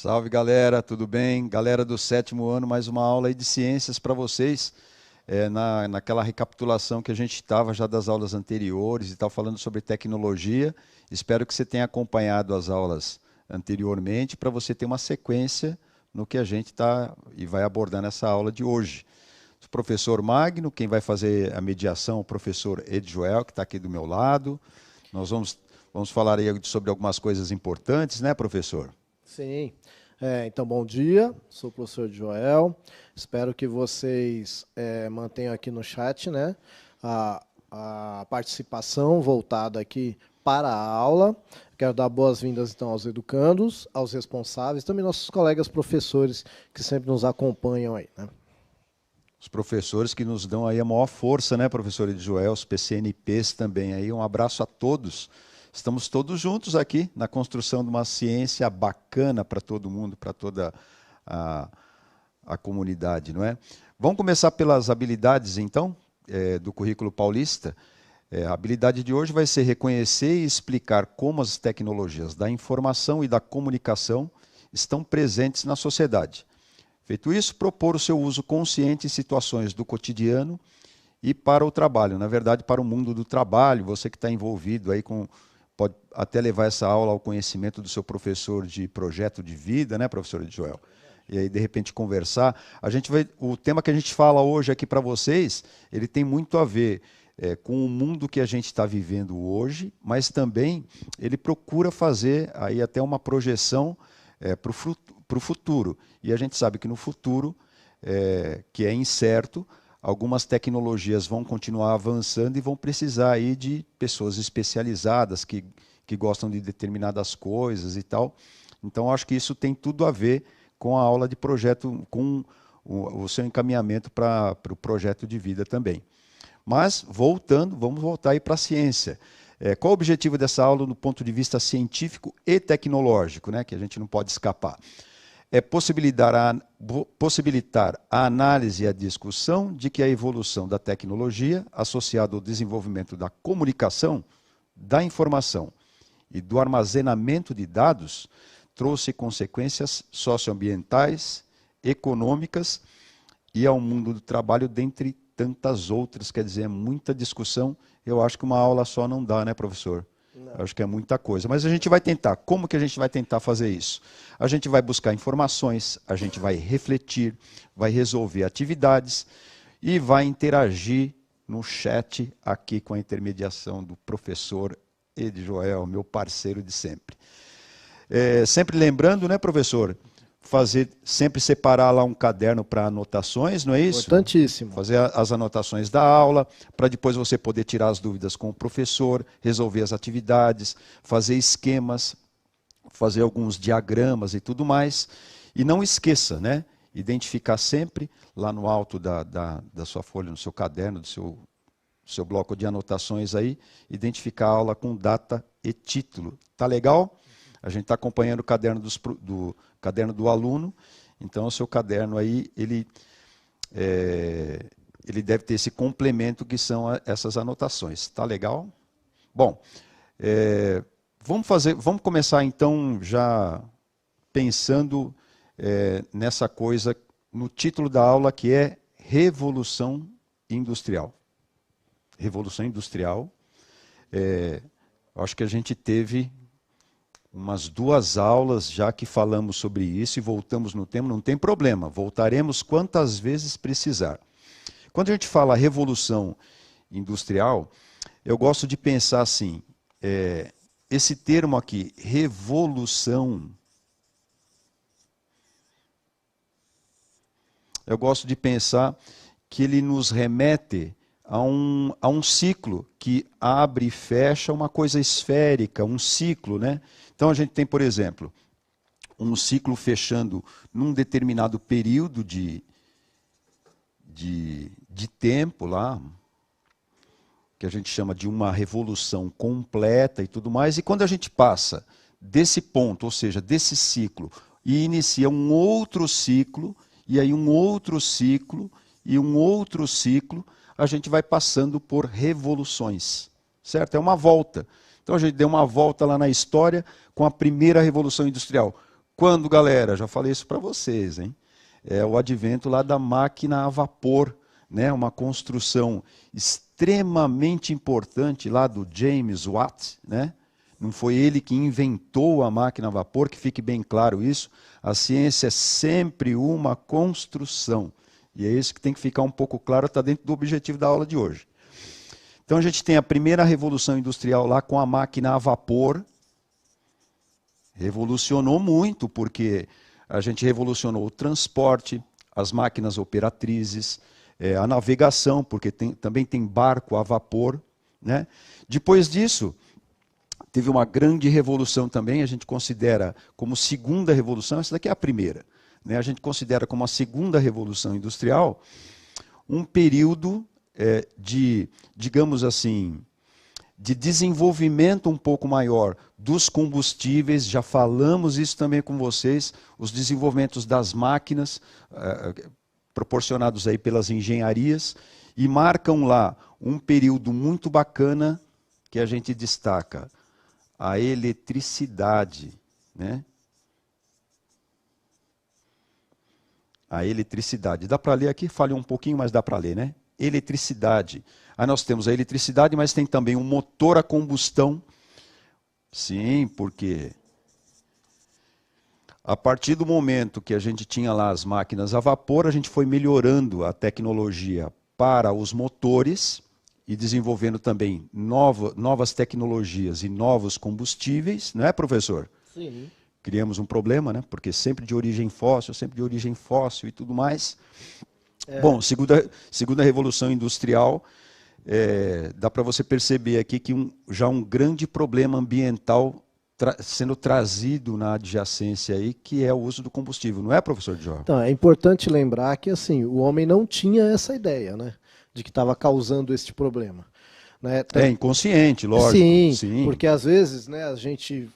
Salve galera, tudo bem? Galera do 7º ano, mais uma aula aí de ciências para vocês. Naquela recapitulação que a gente estava já das aulas anteriores e tal, falando sobre tecnologia. Espero que você tenha acompanhado as aulas anteriormente para você ter uma sequência no que a gente está e vai abordar nessa aula de hoje. O professor Magno, quem vai fazer a mediação, o professor Edjoel, que está aqui do meu lado. Nós vamos falar aí sobre algumas coisas importantes, né, professor? Sim. Então, bom dia, sou o professor Joel. Espero que vocês mantenham aqui no chat, né, a participação voltada aqui para a aula. Quero dar boas-vindas, então, aos educandos, aos responsáveis, também nossos colegas professores que sempre nos acompanham aí, né? Os professores que nos dão aí a maior força, né, professor Joel, os PCNPs também aí. Um abraço a todos. Estamos todos juntos aqui na construção de uma ciência bacana para todo mundo, para toda a comunidade, não é? Vamos começar pelas habilidades, então, do currículo paulista. A habilidade de hoje vai ser reconhecer e explicar como as tecnologias da informação e da comunicação estão presentes na sociedade. Feito isso, propor o seu uso consciente em situações do cotidiano e para o trabalho. Na verdade, para o mundo do trabalho, você que está envolvido aí pode até levar essa aula ao conhecimento do seu professor de projeto de vida, né, professor Joel? E aí, de repente, conversar. O tema que a gente fala hoje aqui para vocês, ele tem muito a ver com o mundo que a gente está vivendo hoje, mas também ele procura fazer aí até uma projeção para o futuro. E a gente sabe que no futuro, que é incerto, algumas tecnologias vão continuar avançando e vão precisar aí de pessoas especializadas que gostam de determinadas coisas e tal. Então, acho que isso tem tudo a ver com a aula de projeto, com o seu encaminhamento para o projeto de vida também. Mas, vamos voltar aí para a ciência. Qual o objetivo dessa aula do ponto de vista científico e tecnológico, né, que a gente não pode escapar? É possibilitar a análise e a discussão de que a evolução da tecnologia, associada ao desenvolvimento da comunicação, da informação e do armazenamento de dados, trouxe consequências socioambientais, econômicas e ao mundo do trabalho, dentre tantas outras. Quer dizer, muita discussão. Eu acho que uma aula só não dá, né, professor? Eu acho que é muita coisa. Mas a gente vai tentar. Como que a gente vai tentar fazer isso? A gente vai buscar informações, a gente vai refletir, vai resolver atividades e vai interagir no chat aqui com a intermediação do professor Edjoel, meu parceiro de sempre. Sempre lembrando, né, professor? Sempre separar lá um caderno para anotações, não é isso? Importantíssimo. Fazer as anotações da aula, para depois você poder tirar as dúvidas com o professor, resolver as atividades, fazer esquemas, fazer alguns diagramas e tudo mais. E não esqueça, né? Identificar sempre lá no alto da sua folha, no seu caderno, do seu bloco de anotações aí, identificar a aula com data e título. Tá legal? A gente está acompanhando o caderno do caderno do aluno, então o seu caderno aí, ele deve ter esse complemento que são essas anotações. Tá legal? Bom, vamos começar então já pensando nessa coisa, no título da aula, que é Revolução Industrial. Revolução Industrial. Acho que a gente teve umas 2 aulas já que falamos sobre isso e voltamos no tema, não tem problema, voltaremos quantas vezes precisar. Quando a gente fala revolução industrial, eu gosto de pensar assim, esse termo aqui, revolução, eu gosto de pensar que ele nos remete a um ciclo que abre e fecha, uma coisa esférica, um ciclo, né? Então a gente tem, por exemplo, um ciclo fechando num determinado período de tempo lá, que a gente chama de uma revolução completa e tudo mais, e quando a gente passa desse ponto, ou seja, desse ciclo, e inicia um outro ciclo, e aí um outro ciclo, e um outro ciclo, a gente vai passando por revoluções, certo? É uma volta. Então a gente deu uma volta lá na história com a primeira Revolução Industrial. Quando, galera? Já falei isso para vocês, hein? É o advento lá da máquina a vapor, né? Uma construção extremamente importante lá do James Watt, né? Não foi ele que inventou a máquina a vapor, que fique bem claro isso. A ciência é sempre uma construção. E é isso que tem que ficar um pouco claro, está dentro do objetivo da aula de hoje. Então a gente tem a primeira revolução industrial lá com a máquina a vapor. Revolucionou muito, porque a gente revolucionou o transporte, as máquinas operatrizes, a navegação, porque também tem barco a vapor, né? Depois disso, teve uma grande revolução também, a gente considera como segunda revolução, essa daqui é a primeira, né? A gente considera como a segunda revolução industrial um período de, digamos assim, de desenvolvimento um pouco maior dos combustíveis, já falamos isso também com vocês, os desenvolvimentos das máquinas, proporcionados aí pelas engenharias, e marcam lá um período muito bacana que a gente destaca, a eletricidade, né? A eletricidade. Dá para ler aqui? Falei um pouquinho, mas dá para ler, né? Eletricidade. Aí nós temos a eletricidade, mas tem também um motor a combustão. Sim, porque a partir do momento que a gente tinha lá as máquinas a vapor, a gente foi melhorando a tecnologia para os motores e desenvolvendo também novas tecnologias e novos combustíveis, não é, professor? Sim. Criamos um problema, né? Porque sempre de origem fóssil e tudo mais. Bom, segunda revolução industrial, dá para você perceber aqui que já um grande problema ambiental sendo trazido na adjacência aí, que é o uso do combustível, não é, professor João? Então, é importante lembrar que assim, o homem não tinha essa ideia, né, de que estava causando este problema. Né? É inconsciente, lógico. Sim, porque às vezes, né, a gente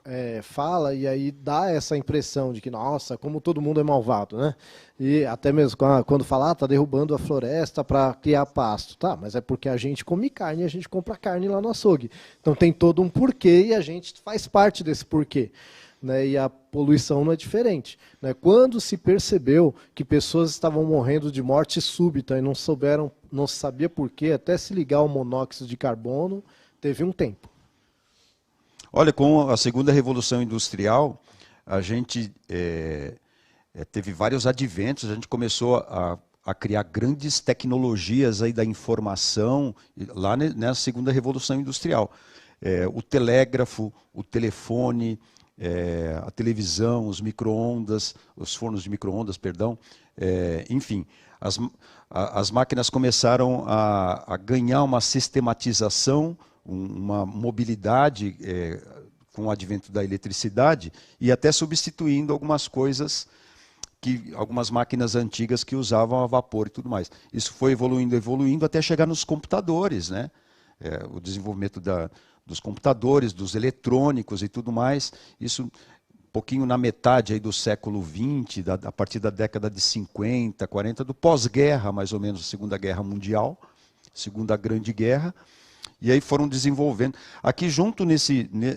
fala e aí dá essa impressão de que, nossa, como todo mundo é malvado, né? E até mesmo quando fala, tá derrubando a floresta para criar pasto. Tá, mas é porque a gente come carne e a gente compra carne lá no açougue. Então tem todo um porquê e a gente faz parte desse porquê. Né, e a poluição não é diferente. Né? Quando se percebeu que pessoas estavam morrendo de morte súbita e não se sabia por quê, até se ligar ao monóxido de carbono, teve um tempo. Olha, com a segunda revolução industrial, a gente teve vários adventos, a gente começou a criar grandes tecnologias aí da informação lá nessa segunda revolução industrial. O telégrafo, o telefone, a televisão, os micro-ondas, os fornos de micro-ondas, perdão, enfim, as máquinas começaram a ganhar uma sistematização, uma mobilidade com o advento da eletricidade e até substituindo algumas coisas, algumas máquinas antigas que usavam a vapor e tudo mais. Isso foi evoluindo até chegar nos computadores, né? O desenvolvimento dos computadores, dos eletrônicos e tudo mais, isso um pouquinho na metade aí do século XX, a partir da década de 50, 40, do pós-guerra, mais ou menos, Segunda Guerra Mundial, Segunda Grande Guerra, e aí foram desenvolvendo. Aqui junto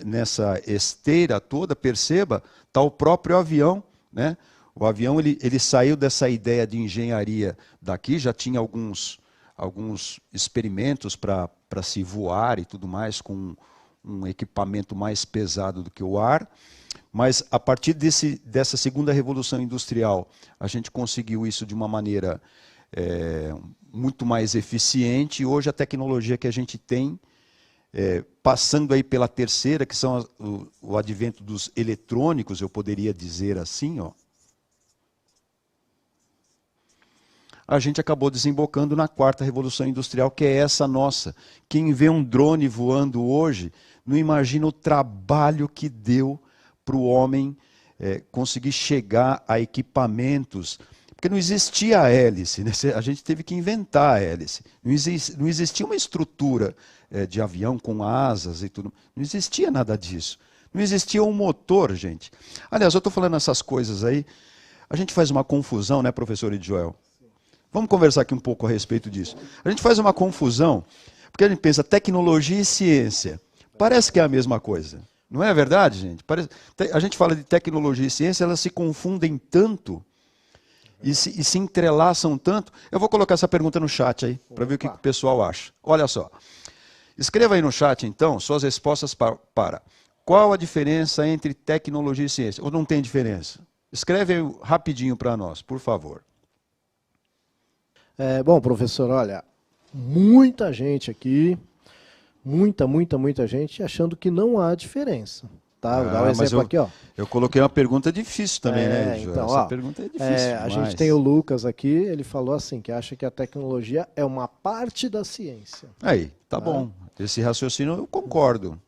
nessa esteira toda, perceba, está o próprio avião, né? O avião ele saiu dessa ideia de engenharia daqui, já tinha alguns experimentos para se voar e tudo mais, com um equipamento mais pesado do que o ar, mas a partir dessa segunda revolução industrial, a gente conseguiu isso de uma maneira muito mais eficiente, e hoje a tecnologia que a gente tem, passando aí pela terceira, que são o advento dos eletrônicos, eu poderia dizer assim, ó, a gente acabou desembocando na quarta revolução industrial, que é essa nossa. Quem vê um drone voando hoje, não imagina o trabalho que deu para o homem conseguir chegar a equipamentos, porque não existia a hélice, né? A gente teve que inventar a hélice. Não existia uma estrutura de avião com asas e tudo, não existia nada disso. Não existia um motor, gente. Aliás, eu estou falando essas coisas aí, a gente faz uma confusão, né, professor Joel? Vamos conversar aqui um pouco a respeito disso. A gente faz uma confusão, porque a gente pensa tecnologia e ciência. Parece que é a mesma coisa. Não é verdade, gente? A gente fala de tecnologia e ciência, elas se confundem tanto e se entrelaçam tanto. Eu vou colocar essa pergunta no chat aí, para ver o que o pessoal acha. Olha só. Escreva aí no chat, então, suas respostas para qual a diferença entre tecnologia e ciência? Ou não tem diferença? Escreve aí rapidinho para nós, por favor. Bom, professor, olha, muita gente aqui, muita gente achando que não há diferença. Tá? Vou dar um exemplo aqui, ó. Eu coloquei uma pergunta difícil também, né, Joel? Então, essa pergunta é difícil. A gente tem o Lucas aqui, ele falou assim, que acha que a tecnologia é uma parte da ciência. Aí, tá bom. Esse raciocínio eu concordo.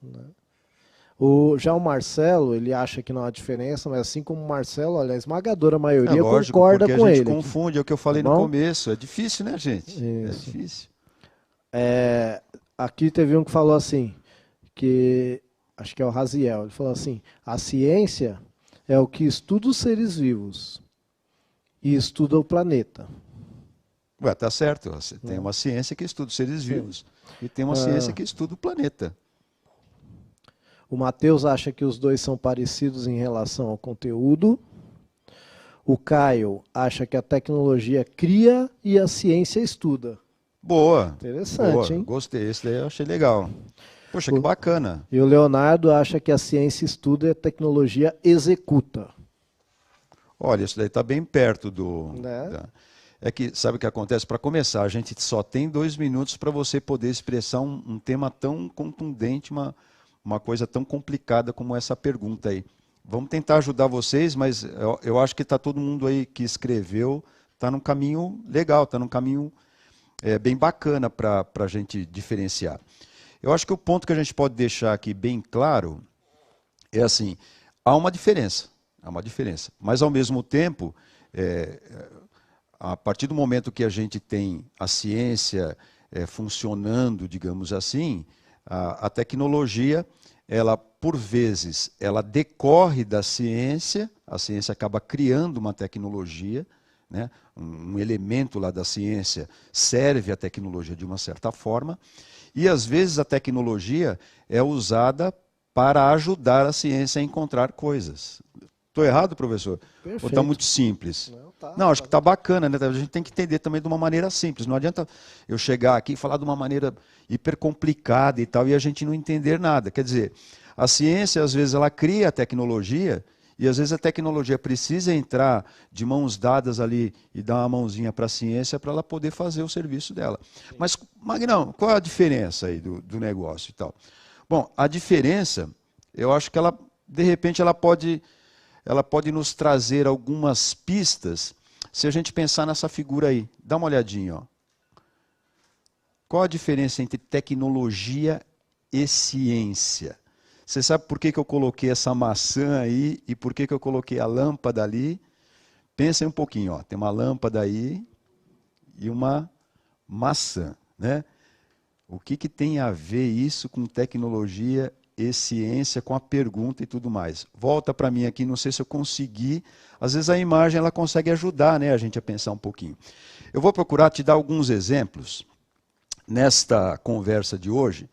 Já o Marcelo, ele acha que não há diferença, mas assim como o Marcelo, olha, a esmagadora maioria lógico, concorda com ele. A gente confunde, é o que eu falei no começo. É difícil, né, gente? Isso. É difícil. Aqui teve um que falou assim, que acho que é o Raziel, ele falou assim, a ciência é o que estuda os seres vivos e estuda o planeta. Ué, tá certo. Você tem uma ciência que estuda os seres vivos e tem uma ciência que estuda o planeta. O Matheus acha que os dois são parecidos em relação ao conteúdo. O Caio acha que a tecnologia cria e a ciência estuda. Boa. Interessante, boa. Hein? Gostei, esse daí eu achei legal. Poxa, que bacana. E o Leonardo acha que a ciência estuda e a tecnologia executa. Olha, isso daí está bem perto do... Né? É que, sabe o que acontece? Para começar, a gente só tem 2 minutos para você poder expressar um tema tão contundente, uma coisa tão complicada como essa pergunta aí. Vamos tentar ajudar vocês, mas eu acho que está todo mundo aí que escreveu, está num caminho legal, está num caminho bem bacana para a gente diferenciar. Eu acho que o ponto que a gente pode deixar aqui bem claro é assim, há uma diferença, mas ao mesmo tempo, a partir do momento que a gente tem a ciência funcionando, digamos assim, a tecnologia, ela por vezes, ela decorre da ciência, a ciência acaba criando uma tecnologia, né? Um elemento lá da ciência serve à tecnologia de uma certa forma, e às vezes a tecnologia é usada para ajudar a ciência a encontrar coisas. Estou errado, professor? Perfeito. Ou está muito simples? Não, acho que está bacana, né? A gente tem que entender também de uma maneira simples. Não adianta eu chegar aqui e falar de uma maneira hiper complicada e tal, e a gente não entender nada. Quer dizer, a ciência, às vezes, ela cria a tecnologia, e às vezes a tecnologia precisa entrar de mãos dadas ali e dar uma mãozinha para a ciência para ela poder fazer o serviço dela. Sim. Mas, Magnão, qual é a diferença aí do negócio e tal? Bom, a diferença, eu acho que ela, de repente, ela pode nos trazer algumas pistas se a gente pensar nessa figura aí. Dá uma olhadinha. Ó. Qual a diferença entre tecnologia e ciência? Você sabe por que eu coloquei essa maçã aí e por que eu coloquei a lâmpada ali? Pensa um pouquinho. Ó. Tem uma lâmpada aí e uma maçã. Né? O que tem a ver isso com tecnologia e ciência, com a pergunta e tudo mais? Volta para mim aqui, não sei se eu consegui. Às vezes a imagem ela consegue ajudar, né, a gente a pensar um pouquinho. Eu vou procurar te dar alguns exemplos nesta conversa de hoje,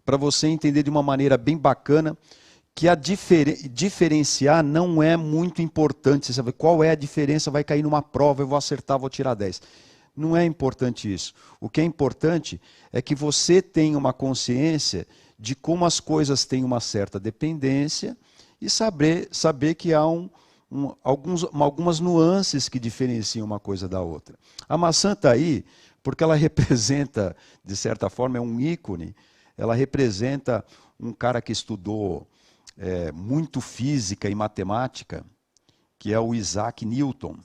para você entender de uma maneira bem bacana que a diferenciar não é muito importante. Você sabe qual é a diferença, vai cair numa prova, eu vou acertar, vou tirar 10. Não é importante isso. O que é importante é que você tenha uma consciência de como as coisas têm uma certa dependência e saber que há algumas nuances que diferenciam uma coisa da outra. A maçã está aí porque ela representa, de certa forma, é um ícone, ela representa um cara que estudou muito física e matemática, que é o Isaac Newton.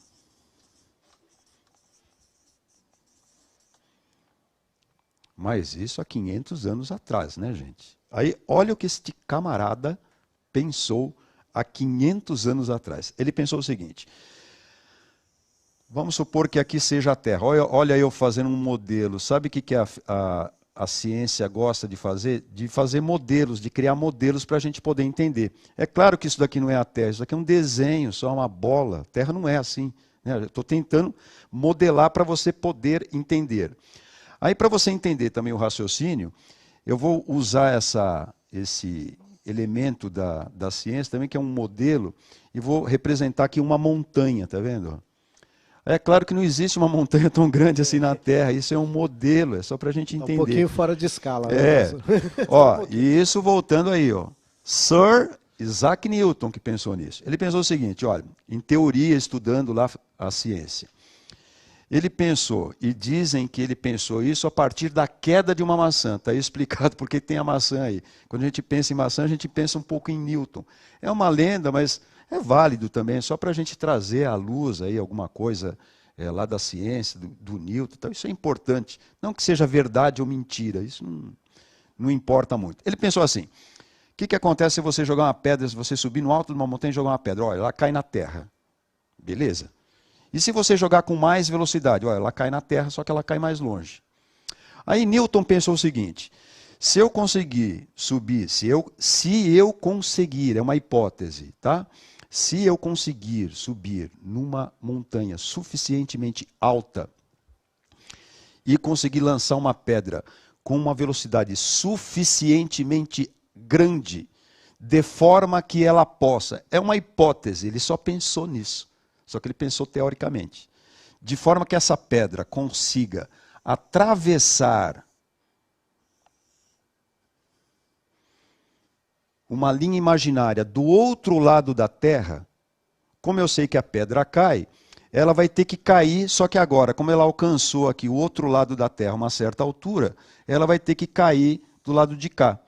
Mas isso há 500 anos atrás, né, gente? Aí, olha o que este camarada pensou há 500 anos atrás. Ele pensou o seguinte: vamos supor que aqui seja a Terra. Olha eu fazendo um modelo. Sabe o que a ciência gosta de fazer? De fazer modelos, de criar modelos para a gente poder entender. É claro que isso daqui não é a Terra, isso daqui é um desenho, só uma bola. A Terra não é assim. Né? Eu estou tentando modelar para você poder entender. Aí, para você entender também o raciocínio, eu vou usar esse elemento da ciência também, que é um modelo, e vou representar aqui uma montanha, tá vendo? É claro que não existe uma montanha tão grande assim na Terra, isso é um modelo, é só para a gente entender. Um pouquinho fora de escala. Né? Ó, e isso voltando aí, ó. Sir Isaac Newton que pensou nisso. Ele pensou o seguinte, olha, em teoria, estudando lá a ciência. Ele pensou, e dizem que ele pensou isso a partir da queda de uma maçã. Está aí explicado porque tem a maçã aí. Quando a gente pensa em maçã, a gente pensa um pouco em Newton. É uma lenda, mas é válido também, só para a gente trazer à luz aí alguma coisa lá da ciência, do Newton. Então, isso é importante. Não que seja verdade ou mentira, isso não importa muito. Ele pensou assim, o que acontece se você jogar uma pedra, se você subir no alto de uma montanha e jogar uma pedra? Olha, ela cai na terra. Beleza? E se você jogar com mais velocidade? Olha, ela cai na terra, só que ela cai mais longe. Aí Newton pensou o seguinte, se eu conseguir subir, se eu conseguir, é uma hipótese, tá? Se eu conseguir subir numa montanha suficientemente alta e conseguir lançar uma pedra com uma velocidade suficientemente grande, de forma que ela possa, é uma hipótese, ele só pensou nisso. Só que ele pensou teoricamente. De forma que essa pedra consiga atravessar uma linha imaginária do outro lado da Terra, como eu sei que a pedra cai, ela vai ter que cair, só que agora, como ela alcançou aqui o outro lado da Terra, uma certa altura, ela vai ter que cair do lado de cá.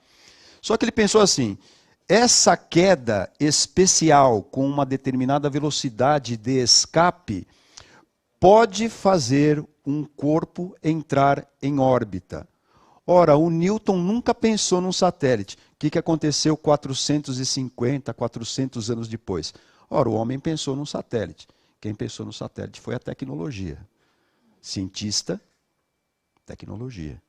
Só que ele pensou assim, essa queda especial com uma determinada velocidade de escape pode fazer um corpo entrar em órbita. Ora, o Newton nunca pensou num satélite. O que aconteceu 450, 400 anos depois? Ora, o homem pensou num satélite. Quem pensou no satélite foi a tecnologia. Cientista, tecnologia.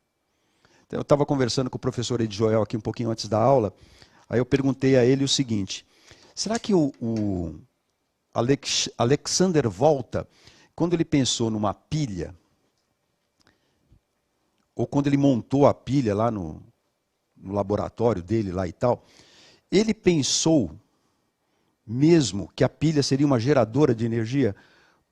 Então, eu estava conversando com o professor Ed Joel aqui um pouquinho antes da aula. Aí eu perguntei a ele o seguinte, será que o Alexander Volta, quando ele pensou numa pilha, ou quando ele montou a pilha lá no laboratório dele lá e tal, ele pensou mesmo que a pilha seria uma geradora de energia?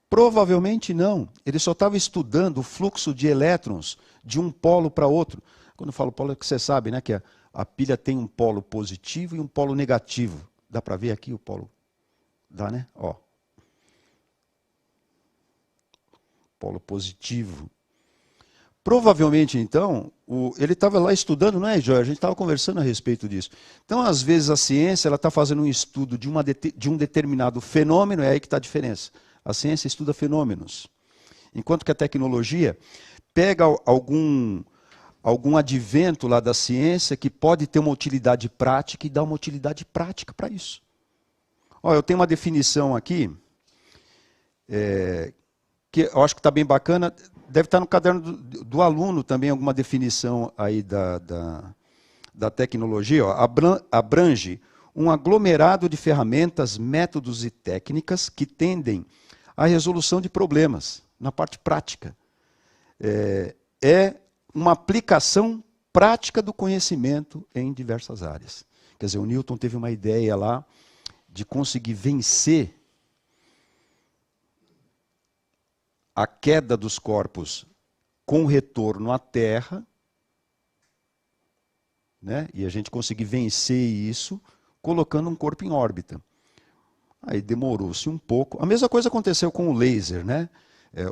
Provavelmente não. Ele só estava estudando o fluxo de elétrons de um polo para outro. Quando eu falo polo, é que você sabe, né, que a pilha tem um polo positivo e um polo negativo. Dá para ver aqui o polo? Dá, né? Ó. Polo positivo. Provavelmente, então, ele estava lá estudando, não é, Joel? A gente estava conversando a respeito disso. Então, às vezes, a ciência está fazendo um estudo de um determinado fenômeno, é aí que está a diferença. A ciência estuda fenômenos. Enquanto que a tecnologia pega algum advento lá da ciência que pode ter uma utilidade prática e dá uma utilidade prática para isso. Ó, eu tenho uma definição aqui, que eu acho que está bem bacana, deve estar no caderno do aluno também, alguma definição aí da tecnologia. Ó, abrange um aglomerado de ferramentas, métodos e técnicas que tendem à resolução de problemas, na parte prática. É uma aplicação prática do conhecimento em diversas áreas. Quer dizer, o Newton teve uma ideia lá de conseguir vencer a queda dos corpos com retorno à Terra, né? E a gente conseguir vencer isso colocando um corpo em órbita. Aí demorou-se um pouco. A mesma coisa aconteceu com o laser, né?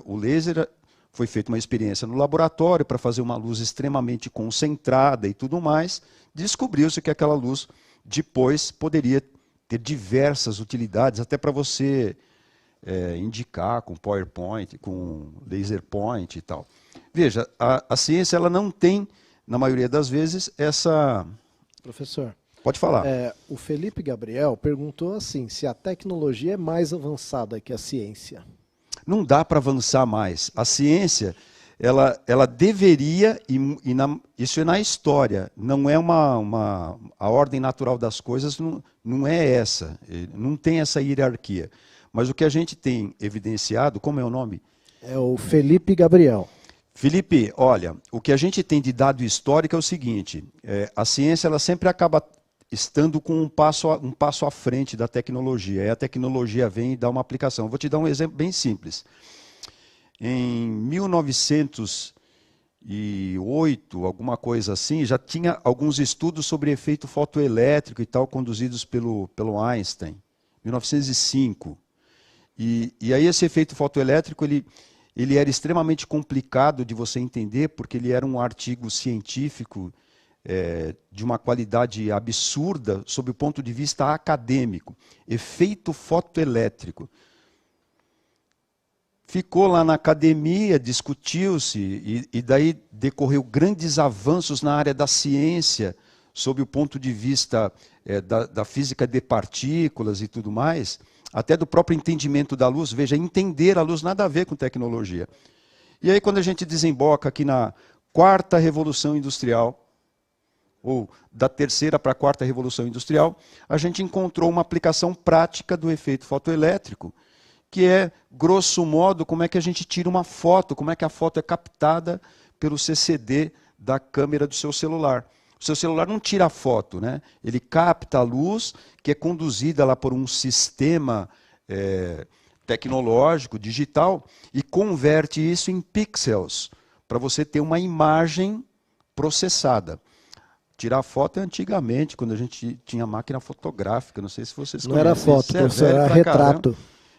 O laser foi feita uma experiência no laboratório para fazer uma luz extremamente concentrada e tudo mais. Descobriu-se que aquela luz depois poderia ter diversas utilidades, até para você indicar com PowerPoint, com laser point e tal. Veja, a ciência ela não tem, na maioria das vezes, essa... Professor, pode falar. O Felipe Gabriel perguntou assim, se a tecnologia é mais avançada que a ciência. Não dá para avançar mais. A ciência, ela deveria, isso é na história, não é a ordem natural das coisas, não é essa, não tem essa hierarquia. Mas o que a gente tem evidenciado, como é o nome? É o Felipe Gabriel. Felipe, olha, o que a gente tem de dado histórico é o seguinte, a ciência ela sempre acaba estando com um passo à frente da tecnologia. Aí a tecnologia vem e dá uma aplicação. Eu vou te dar um exemplo bem simples. Em 1908, alguma coisa assim, já tinha alguns estudos sobre efeito fotoelétrico e tal, conduzidos pelo Einstein, 1905. E aí esse efeito fotoelétrico, ele era extremamente complicado de você entender, porque ele era um artigo científico de uma qualidade absurda sob o ponto de vista acadêmico. Efeito fotoelétrico. Ficou lá na academia, discutiu-se, e daí decorreu grandes avanços na área da ciência, sob o ponto de vista da física de partículas e tudo mais, até do próprio entendimento da luz. Veja, entender a luz nada a ver com tecnologia. E aí quando a gente desemboca aqui na quarta revolução industrial, ou da terceira para a quarta revolução industrial, a gente encontrou uma aplicação prática do efeito fotoelétrico, que é, grosso modo, como é que a gente tira uma foto, como é que a foto é captada pelo CCD da câmera do seu celular. O seu celular não tira a foto, né? Ele capta a luz, que é conduzida lá por um sistema tecnológico, digital, e converte isso em pixels, para você ter uma imagem processada. Tirar foto é antigamente, quando a gente tinha máquina fotográfica, não sei se vocês conhecem. Não era foto, professor, era retrato.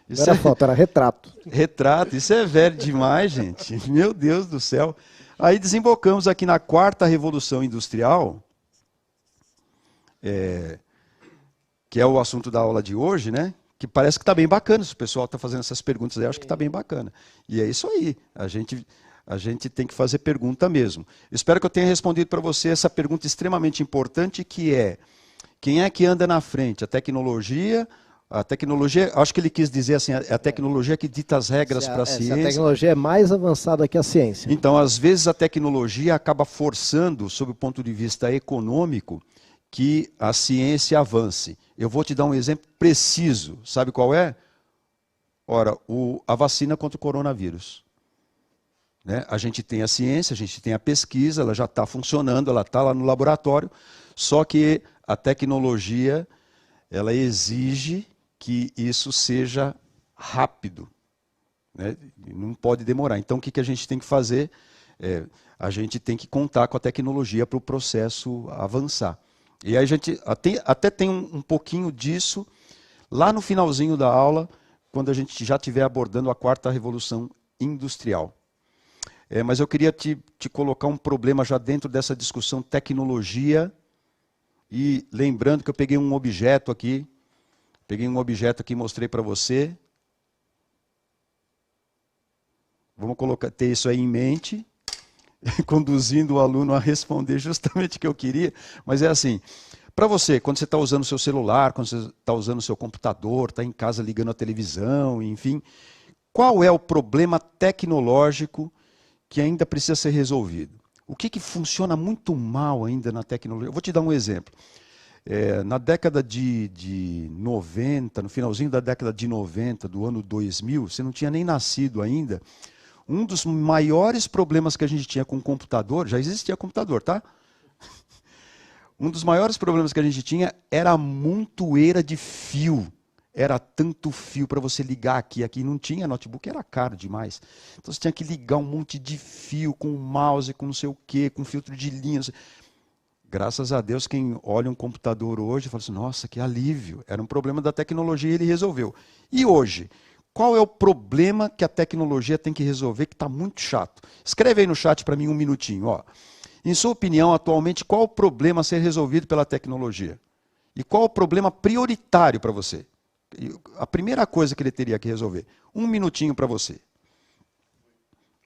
Não era foto, era retrato. Retrato, isso é velho demais, gente. Meu Deus do céu. Aí desembocamos aqui na quarta revolução industrial, que é o assunto da aula de hoje, né? Que parece que está bem bacana. Se o pessoal está fazendo essas perguntas aí, eu acho que está bem bacana. E é isso aí. A gente tem que fazer pergunta mesmo. Espero que eu tenha respondido para você essa pergunta extremamente importante, que é: quem é que anda na frente? A tecnologia, acho que ele quis dizer assim, a tecnologia que dita as regras para a ciência. A tecnologia é mais avançada que a ciência. Então, às vezes, a tecnologia acaba forçando, sob o ponto de vista econômico, que a ciência avance. Eu vou te dar um exemplo preciso. Sabe qual é? Ora, a vacina contra o coronavírus. Né? A gente tem a ciência, a gente tem a pesquisa, ela já está funcionando, ela está lá no laboratório, só que a tecnologia, ela exige que isso seja rápido, né? Não pode demorar. Então, o que a gente tem que fazer? A gente tem que contar com a tecnologia para o processo avançar. E aí a gente até tem um pouquinho disso lá no finalzinho da aula, quando a gente já estiver abordando a quarta revolução industrial. Mas eu queria te colocar um problema já dentro dessa discussão tecnologia, e lembrando que eu peguei um objeto aqui e mostrei para você. Vamos ter isso aí em mente, conduzindo o aluno a responder justamente o que eu queria. Mas é assim, para você, quando você está usando o seu celular, quando você está usando o seu computador, está em casa ligando a televisão, enfim, qual é o problema tecnológico que ainda precisa ser resolvido? O que funciona muito mal ainda na tecnologia? Eu vou te dar um exemplo. Na década de 90, no finalzinho da década de 90, do ano 2000, você não tinha nem nascido ainda, um dos maiores problemas que a gente tinha com o computador, já existia computador, tá? Um dos maiores problemas que a gente tinha era a montoeira de fio. Era tanto fio para você ligar aqui não tinha notebook, era caro demais. Então você tinha que ligar um monte de fio com mouse, com não sei o quê, com filtro de linha. Graças a Deus, quem olha um computador hoje fala assim, nossa, que alívio. Era um problema da tecnologia e ele resolveu. E hoje, qual é o problema que a tecnologia tem que resolver que está muito chato? Escreve aí no chat para mim um minutinho. Ó. Em sua opinião, atualmente, qual o problema a ser resolvido pela tecnologia? E qual o problema prioritário para você? A primeira coisa que ele teria que resolver. Um minutinho para você.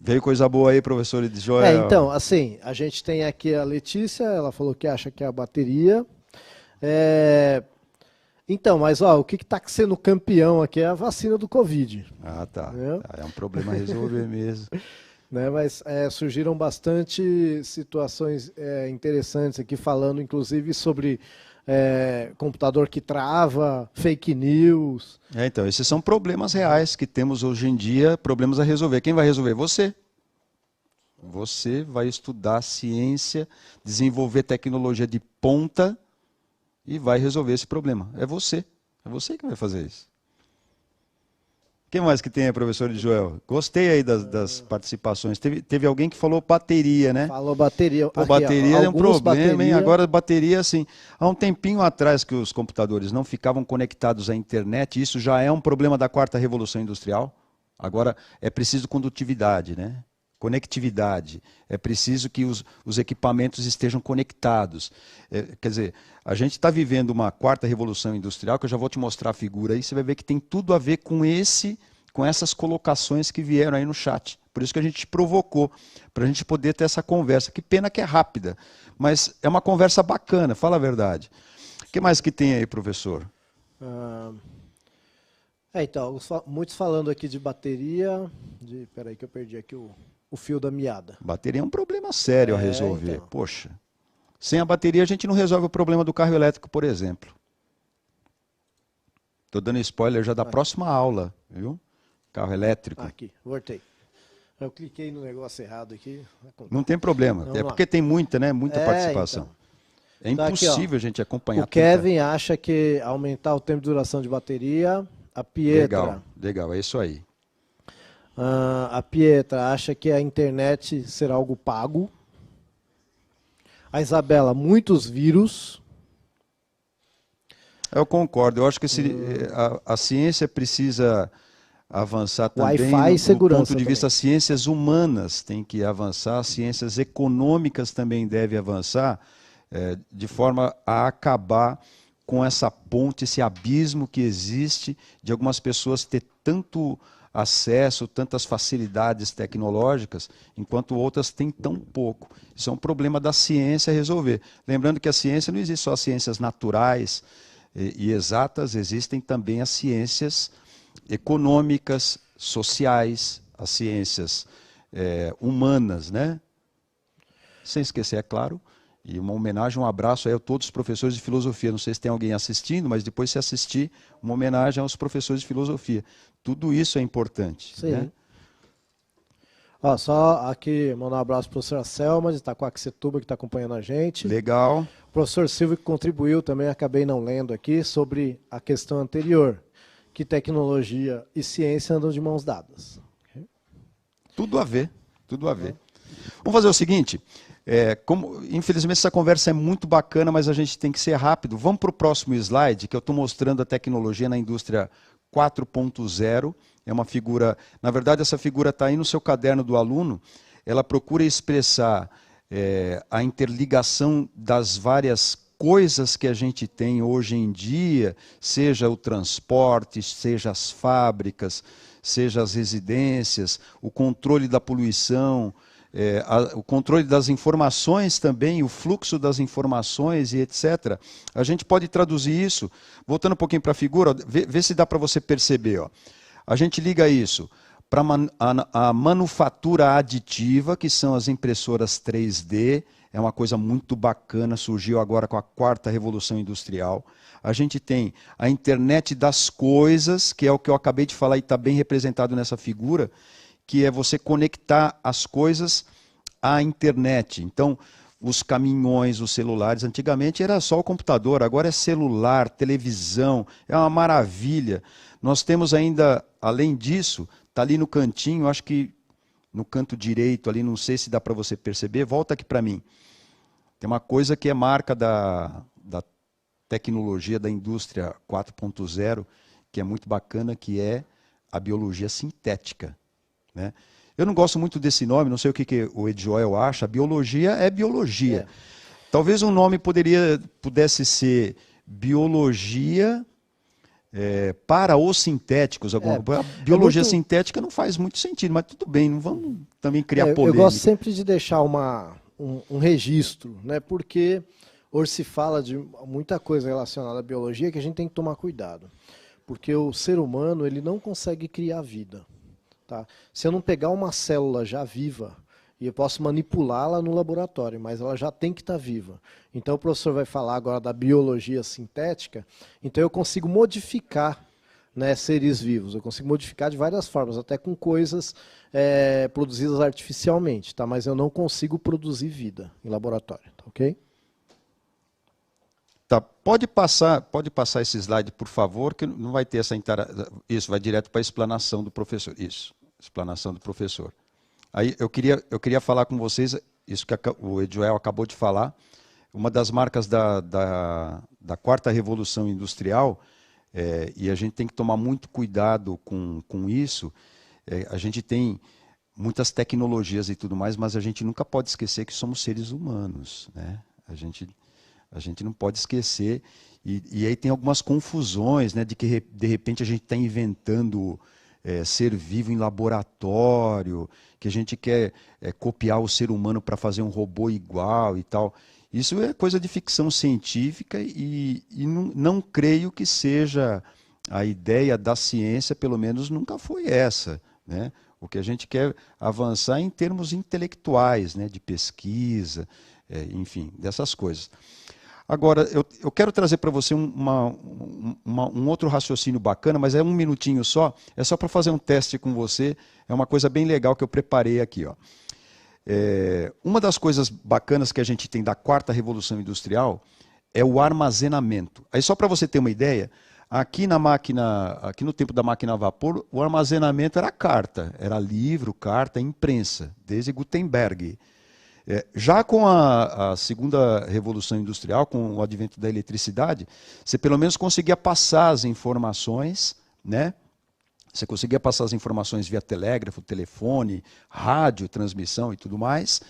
Veio coisa boa aí, professor Joel? Então, assim, a gente tem aqui a Letícia, ela falou que acha que é a bateria. Então, mas ó, o que está sendo campeão aqui é a vacina do Covid. Ah, tá. É um problema a resolver mesmo. Né, mas surgiram bastante situações interessantes aqui, falando inclusive sobre computador que trava, fake news. Então, esses são problemas reais que temos hoje em dia, problemas a resolver. Quem vai resolver? Você. Você vai estudar ciência, desenvolver tecnologia de ponta e vai resolver esse problema. É você que vai fazer isso. Quem mais que tem aí, professor de Joel? Gostei aí das participações. Teve alguém que falou bateria, né? Falou bateria. Pô, Aqui, bateria é um problema, hein? bateria... Agora, bateria, assim, há um tempinho atrás que os computadores não ficavam conectados à internet, isso já é um problema da quarta revolução industrial. Agora, é preciso condutividade, né? Conectividade. É preciso que os equipamentos estejam conectados. Quer dizer, a gente está vivendo uma quarta revolução industrial, que eu já vou te mostrar a figura aí, você vai ver que tem tudo a ver com essas colocações que vieram aí no chat. Por isso que a gente te provocou, para a gente poder ter essa conversa. Que pena que é rápida, mas é uma conversa bacana, fala a verdade. O que mais que tem aí, professor? Então, muitos falando aqui de bateria, peraí que eu perdi aqui o fio da meada. Bateria é um problema sério a resolver, então. Poxa. Sem a bateria a gente não resolve o problema do carro elétrico, por exemplo. Estou dando spoiler já da próxima aula, viu? Carro elétrico. Aqui, voltei. Eu cliquei no negócio errado aqui. Não tem problema, é porque tem muita participação. Então. É impossível a gente acompanhar. O Kevin acha que aumentar o tempo de duração de bateria. A Pietra. Legal, é isso aí. A Pietra acha que a internet será algo pago. A Isabela, muitos vírus. Eu concordo. Eu acho que a ciência precisa avançar também no ponto de vista ciências humanas tem que avançar, ciências econômicas também devem avançar, de forma a acabar com essa ponte, esse abismo que existe de algumas pessoas ter tanto acesso, tantas facilidades tecnológicas, enquanto outras têm tão pouco. Isso é um problema da ciência a resolver. Lembrando que a ciência não existe só as ciências naturais e exatas, existem também as ciências econômicas, sociais, as ciências humanas, né? Sem esquecer, é claro, e uma homenagem, um abraço aí a todos os professores de filosofia. Não sei se tem alguém assistindo, mas depois se assistir, uma homenagem aos professores de filosofia. Tudo isso é importante. Sim. Né? Ó, só aqui mandar um abraço para o professor Selma, de Itacoaxetuba, que está acompanhando a gente. Legal. O professor Silvio que contribuiu também, acabei não lendo aqui, sobre a questão anterior, que tecnologia e ciência andam de mãos dadas. Tudo a ver, tudo a ver. Vamos fazer o seguinte, infelizmente essa conversa é muito bacana, mas a gente tem que ser rápido. Vamos para o próximo slide, que eu estou mostrando a tecnologia na indústria 4.0. É uma figura, na verdade essa figura está aí no seu caderno do aluno, ela procura expressar a interligação das várias coisas que a gente tem hoje em dia, seja o transporte, seja as fábricas, seja as residências, o controle da poluição, o controle das informações também, o fluxo das informações e etc. A gente pode traduzir isso, voltando um pouquinho para a figura, vê se dá para você perceber. Ó. A gente liga isso para a manufatura aditiva, que são as impressoras 3D, é uma coisa muito bacana, surgiu agora com a quarta revolução industrial. A gente tem a internet das coisas, que é o que eu acabei de falar e está bem representado nessa figura, que é você conectar as coisas à internet. Então, os caminhões, os celulares, antigamente era só o computador, agora é celular, televisão, é uma maravilha. Nós temos ainda, além disso, está ali no cantinho, acho que no canto direito ali, não sei se dá para você perceber, volta aqui para mim. Tem uma coisa que é marca da tecnologia da indústria 4.0, que é muito bacana, que é a biologia sintética. Né? Eu não gosto muito desse nome, não sei o que o Ed Joel acha, biologia é biologia. Talvez um nome pudesse ser biologia para os sintéticos. A biologia sintética não faz muito sentido, mas tudo bem, não vamos também criar polêmica. Eu gosto sempre de deixar um registro, né? Porque hoje se fala de muita coisa relacionada à biologia que a gente tem que tomar cuidado. Porque o ser humano ele não consegue criar vida. Tá? Se eu não pegar uma célula já viva, e eu posso manipulá-la no laboratório, mas ela já tem que estar viva. Então o professor vai falar agora da biologia sintética, então eu consigo modificar, né, seres vivos, eu consigo modificar de várias formas, até com coisas produzidas artificialmente, tá? Mas eu não consigo produzir vida em laboratório, tá ok? Tá, pode passar esse slide, por favor, que não vai ter essa Isso, vai direto para a explanação do professor. Isso, explanação do professor. Aí eu queria falar com vocês, isso que o Edjoel acabou de falar, uma das marcas da quarta revolução industrial, e a gente tem que tomar muito cuidado com isso, a gente tem muitas tecnologias e tudo mais, mas a gente nunca pode esquecer que somos seres humanos, né? A gente não pode esquecer, e aí tem algumas confusões, né, de que de repente a gente está inventando ser vivo em laboratório, que a gente quer copiar o ser humano para fazer um robô igual e tal. Isso é coisa de ficção científica e não creio que seja a ideia da ciência, pelo menos nunca foi essa, né? O que a gente quer avançar em termos intelectuais, né, de pesquisa, enfim, dessas coisas. Agora, eu quero trazer para você um outro raciocínio bacana, mas é um minutinho só, é só para fazer um teste com você, é uma coisa bem legal que eu preparei aqui, ó. Uma das coisas bacanas que a gente tem da quarta revolução industrial é o armazenamento. Aí só para você ter uma ideia, aqui no tempo da máquina a vapor, o armazenamento era carta, era livro, carta, imprensa, desde Gutenberg. Já com a segunda revolução industrial, com o advento da eletricidade, você pelo menos conseguia passar as informações, né? Você conseguia passar as informações via telégrafo, telefone, rádio, transmissão e tudo mais.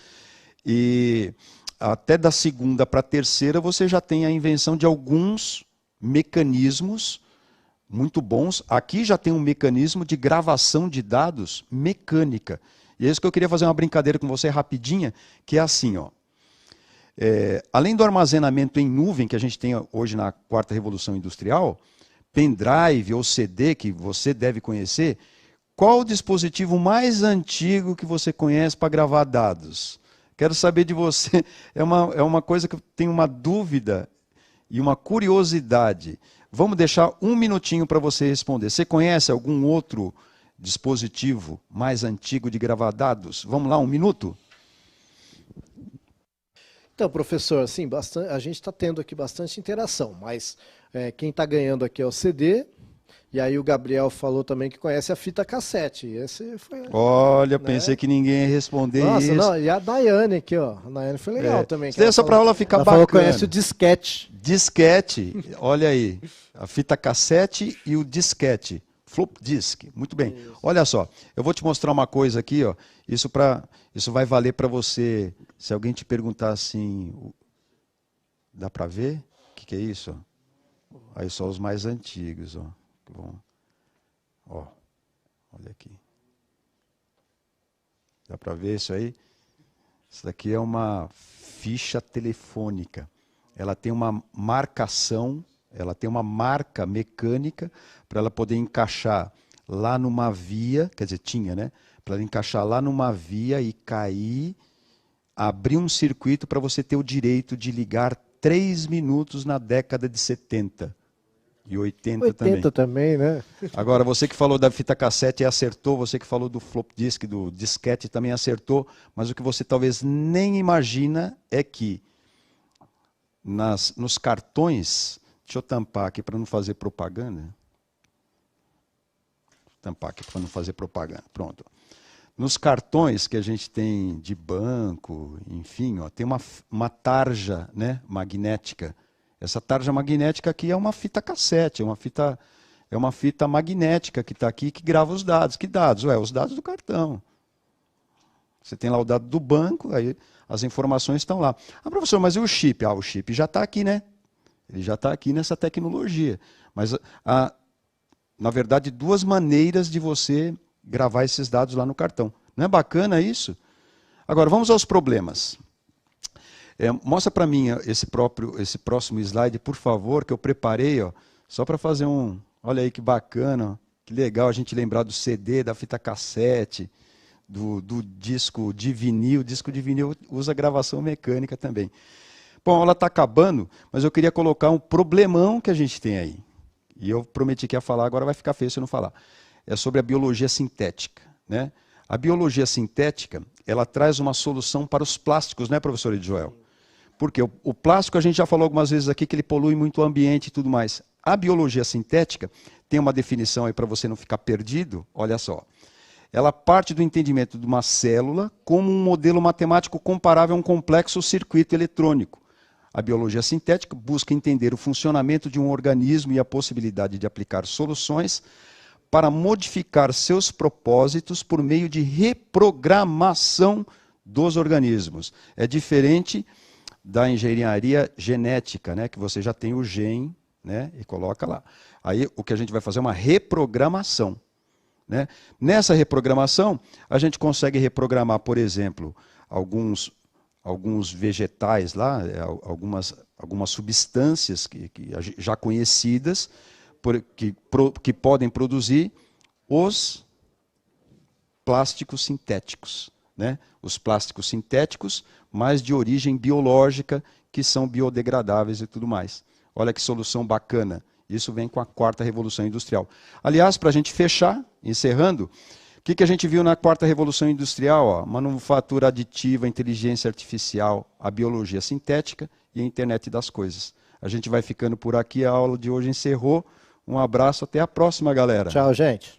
E até da segunda para a terceira você já tem a invenção de alguns mecanismos muito bons. Aqui já tem um mecanismo de gravação de dados mecânica. E é isso que eu queria fazer uma brincadeira com você rapidinha, que é assim, ó. Além do armazenamento em nuvem que a gente tem hoje na quarta revolução industrial, pendrive ou CD, que você deve conhecer, qual o dispositivo mais antigo que você conhece para gravar dados? Quero saber de você, é uma coisa que eu tenho uma dúvida e uma curiosidade. Vamos deixar um minutinho para você responder. Você conhece algum outro dispositivo mais antigo de gravar dados? Vamos lá, um minuto? Então, professor, assim, a gente está tendo aqui bastante interação, mas quem está ganhando aqui é o CD, e aí o Gabriel falou também que conhece a fita cassete. Esse foi, olha, né? Pensei que ninguém ia responder Nossa, isso. Não, e a Daiane aqui, ó. A Daiane foi legal também. Isso daí é só para a aula ficar bacana. Ela falou que conhece o disquete. Disquete, olha aí, a fita cassete e o disquete. Flop disk, muito bem. Isso. Olha só, eu vou te mostrar uma coisa aqui, ó. Isso vai valer para você. Se alguém te perguntar assim, dá para ver? O que é isso? Aí só os mais antigos, ó. Bom, ó, olha aqui. Dá para ver isso aí? Isso daqui é uma ficha telefônica. Ela tem uma marcação, ela tem uma marca mecânica para ela poder encaixar lá numa via, quer dizer, tinha, né? Para ela encaixar lá numa via e cair, abrir um circuito para você ter o direito de ligar 3 minutos na década de 70. E 80 também, né? Agora, você que falou da fita cassete acertou, você que falou do flop disk, do disquete também acertou, mas o que você talvez nem imagina é que nos cartões, deixa eu tampar aqui para não fazer propaganda. Tampar aqui para não fazer propaganda, pronto. Nos cartões que a gente tem de banco, enfim, ó, tem uma tarja, né, magnética. Essa tarja magnética aqui é uma fita cassete, é uma fita magnética que está aqui que grava os dados. Que dados? Os dados do cartão. Você tem lá o dado do banco, aí as informações estão lá. Ah, professor, mas e o chip? O chip já está aqui, né? Ele já está aqui nessa tecnologia. Mas, na verdade, 2 maneiras de você gravar esses dados lá no cartão. Não é bacana isso? Agora, vamos aos problemas. Mostra para mim esse próximo slide, por favor, que eu preparei, ó, só para fazer um... Olha aí que bacana, ó, que legal a gente lembrar do CD, da fita cassete, do disco de vinil. O disco de vinil usa gravação mecânica também. Bom, ela está acabando, mas eu queria colocar um problemão que a gente tem aí. E eu prometi que ia falar, agora vai ficar feio se eu não falar. É sobre a biologia sintética, né? A biologia sintética, ela traz uma solução para os plásticos, né, professor Edjoel? Porque o plástico, a gente já falou algumas vezes aqui, que ele polui muito o ambiente e tudo mais. A biologia sintética tem uma definição aí para você não ficar perdido, olha só. Ela parte do entendimento de uma célula como um modelo matemático comparável a um complexo circuito eletrônico. A biologia sintética busca entender o funcionamento de um organismo e a possibilidade de aplicar soluções para modificar seus propósitos por meio de reprogramação dos organismos. É diferente da engenharia genética, né, que você já tem o gene, né, e coloca lá. Aí o que a gente vai fazer é uma reprogramação. Né? Nessa reprogramação, a gente consegue reprogramar, por exemplo, alguns vegetais lá, algumas substâncias que já conhecidas, que podem produzir os plásticos sintéticos. Né? Os plásticos sintéticos, mas de origem biológica, que são biodegradáveis e tudo mais. Olha que solução bacana. Isso vem com a quarta revolução industrial. Aliás, para a gente fechar, encerrando, o que a gente viu na quarta revolução industrial? Ó, manufatura aditiva, inteligência artificial, a biologia sintética e a internet das coisas. A gente vai ficando por aqui, a aula de hoje encerrou. Um abraço, até a próxima, galera. Tchau, gente.